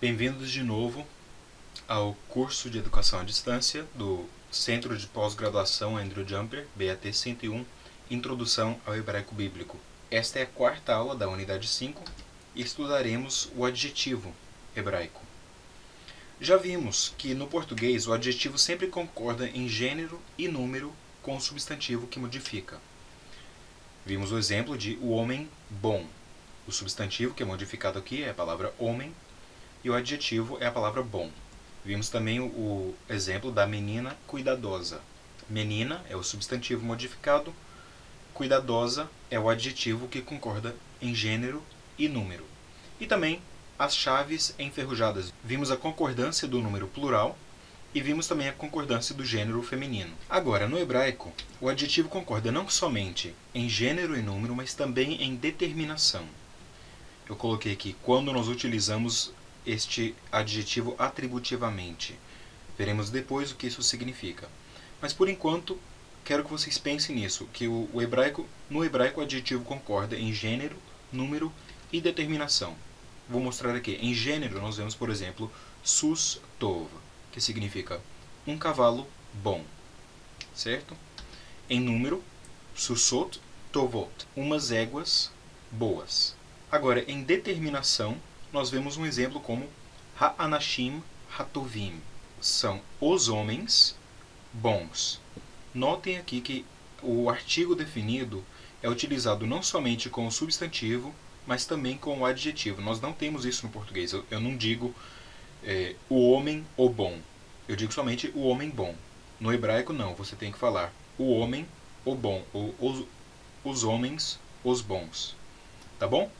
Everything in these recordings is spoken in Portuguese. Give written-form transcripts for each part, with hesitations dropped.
Bem-vindos de novo ao curso de Educação à Distância do Centro de Pós-Graduação Andrew Jumper, BAT 101, Introdução ao Hebraico Bíblico. Esta é a quarta aula da unidade 5 e estudaremos o adjetivo hebraico. Já vimos que no português o adjetivo sempre concorda em gênero e número com o substantivo que modifica. Vimos o exemplo de o homem bom. O substantivo que é modificado aqui é a palavra homem e o adjetivo é a palavra bom. Vimos também o exemplo da menina cuidadosa. Menina é o substantivo modificado, cuidadosa é o adjetivo que concorda em gênero e número. E também as chaves enferrujadas. Vimos a concordância do número plural e vimos também a concordância do gênero feminino. Agora, no hebraico, o adjetivo concorda não somente em gênero e número, mas também em determinação. Eu coloquei aqui quando nós utilizamos este adjetivo atributivamente. Veremos depois o que isso significa. Mas por enquanto, quero que vocês pensem nisso, que no hebraico o adjetivo concorda em gênero, número e determinação. Vou mostrar aqui. Em gênero, nós vemos, por exemplo, sus tov, que significa um cavalo bom. Certo? Em número, susot tovot, umas éguas boas. Agora, em determinação, nós vemos um exemplo como ha'anashim hatovim. São os homens bons. Notem aqui que o artigo definido é utilizado não somente com o substantivo, mas também com o adjetivo. Nós não temos isso no português. Eu não digo o homem o bom. Eu digo somente o homem bom. No hebraico, não. Você tem que falar o homem o bom. Ou os homens os bons. Tá bom?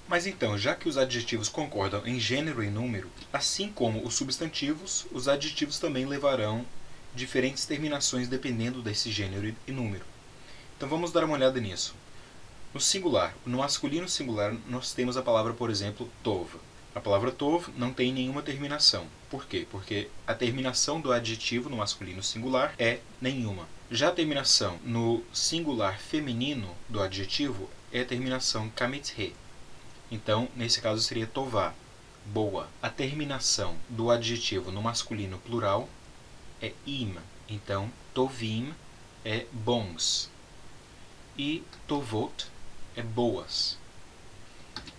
Mas então, já que os adjetivos concordam em gênero e número, assim como os substantivos, os adjetivos também levarão diferentes terminações dependendo desse gênero e número. Então vamos dar uma olhada nisso. No singular, no masculino singular, nós temos a palavra, por exemplo, tov. A palavra tov não tem nenhuma terminação. Por quê? Porque a terminação do adjetivo no masculino singular é nenhuma. Já a terminação no singular feminino do adjetivo é a terminação kamithe. Então, nesse caso, seria tová, boa. A terminação do adjetivo no masculino plural é im. Então, tovim é bons. E tovot é boas.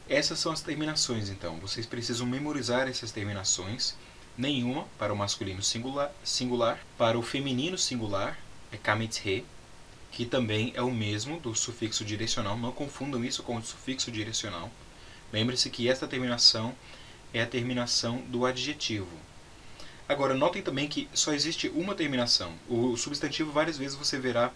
Essas são as terminações, então. Vocês precisam memorizar essas terminações. Nenhuma para o masculino singular. Para o feminino singular é kamithe, que também é o mesmo do sufixo direcional. Não confundam isso com o sufixo direcional. Lembre-se que esta terminação é a terminação do adjetivo. Agora, notem também que só existe uma terminação. O substantivo, várias vezes você verá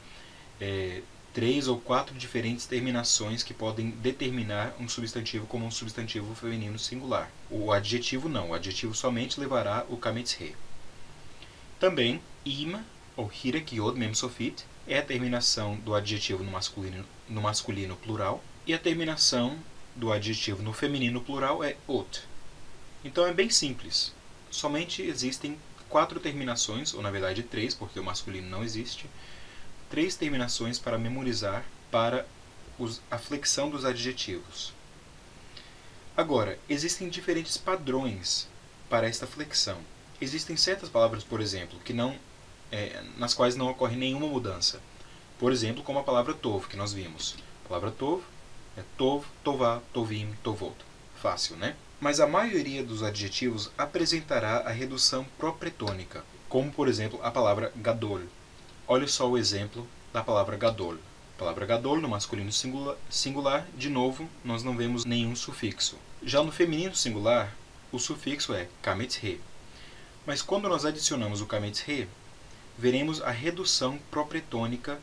3 ou 4 diferentes terminações que podem determinar um substantivo como um substantivo feminino singular. O adjetivo não. O adjetivo somente levará o kamithe. Também, im, ou hirakiod, mem sofit, é a terminação do adjetivo no masculino plural. E a terminação do adjetivo no feminino plural é ot. Então é bem simples. Somente existem 4 terminações, ou na verdade 3, porque o masculino não existe. 3 terminações para memorizar para a flexão dos adjetivos. Agora, existem diferentes padrões para esta flexão. Existem certas palavras, por exemplo, nas quais não ocorre nenhuma mudança. Por exemplo, como a palavra tov, que nós vimos. A palavra tov é tov, tová, tovim, tovot. Fácil, né? Mas a maioria dos adjetivos apresentará a redução propretônica, como, por exemplo, a palavra gadol. Olha só o exemplo da palavra gadol. A palavra gadol, no masculino singular, de novo, nós não vemos nenhum sufixo. Já no feminino singular, o sufixo é kamithe. Mas quando nós adicionamos o kamithe, veremos a redução propretônica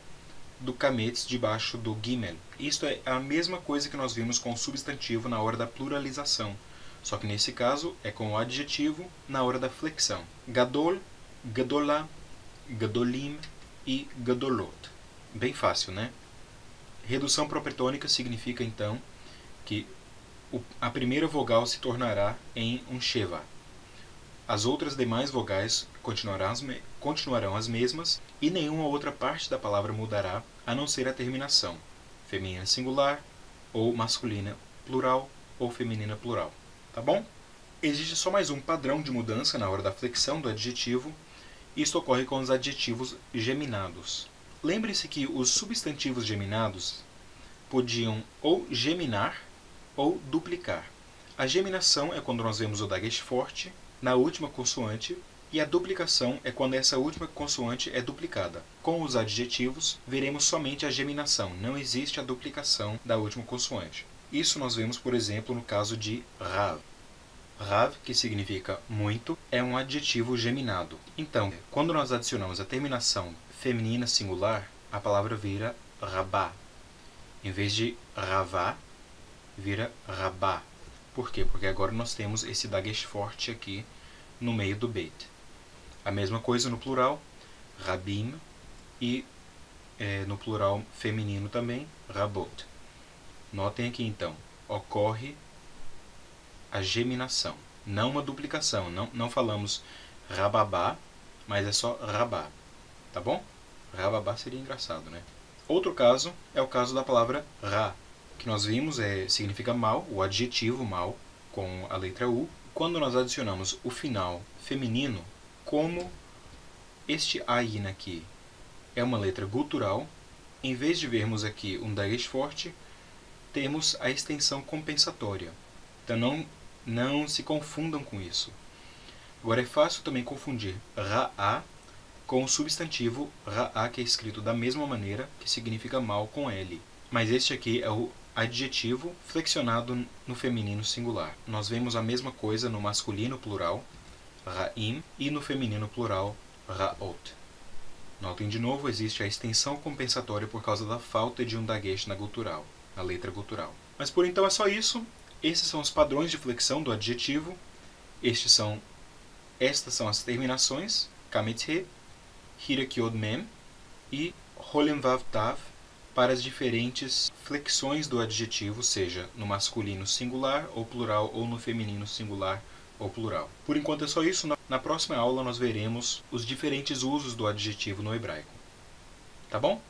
do kametz debaixo do gimel. Isto é a mesma coisa que nós vimos com o substantivo na hora da pluralização. Só que nesse caso é com o adjetivo na hora da flexão. Gadol, gadolá, gadolim e gadolot. Bem fácil, né? Redução propretônica significa então que a primeira vogal se tornará em um sheva. As outras demais vogais continuarão as mesmas e nenhuma outra parte da palavra mudará, a não ser a terminação, feminina singular, ou masculina plural, ou feminina plural. Tá bom? Existe só mais um padrão de mudança na hora da flexão do adjetivo. Isto ocorre com os adjetivos geminados. Lembre-se que os substantivos geminados podiam ou geminar ou duplicar. A geminação é quando nós vemos o daguesh forte na última consoante, e a duplicação é quando essa última consoante é duplicada. Com os adjetivos, veremos somente a geminação, não existe a duplicação da última consoante. Isso nós vemos, por exemplo, no caso de rav. Rav, que significa muito, é um adjetivo geminado. Então, quando nós adicionamos a terminação feminina singular, a palavra vira rabá. Em vez de ravá, vira rabá. Por quê? Porque agora nós temos esse daguesh forte aqui no meio do beit. A mesma coisa no plural, rabim, e no plural feminino também, rabot. Notem aqui então, ocorre a geminação, não uma duplicação. Não falamos rababá, mas é só rabá. Tá bom? Rababá seria engraçado, né? Outro caso é o caso da palavra ra, que nós vimos significa mal, o adjetivo mal, com a letra U. Quando nós adicionamos o final feminino, como este ayin aqui é uma letra gutural, em vez de vermos aqui um daguesh forte, temos a extensão compensatória. Então não se confundam com isso. Agora é fácil também confundir ra'a com o substantivo ra'a, que é escrito da mesma maneira, que significa mal, com L. Mas este aqui é o adjetivo flexionado no feminino singular. Nós vemos a mesma coisa no masculino plural, ra'im, e no feminino plural, ra'ot. Notem de novo, existe a extensão compensatória por causa da falta de um daguesh na gutural, na letra gutural. Mas por então é só isso. Esses são os padrões de flexão do adjetivo. Estas são as terminações, kamethe, hirak yod mem e holem vav tav, para as diferentes flexões do adjetivo, seja no masculino singular ou plural, ou no feminino singular ou plural. Por enquanto é só isso. Na próxima aula nós veremos os diferentes usos do adjetivo no hebraico. Tá bom?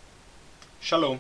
Shalom!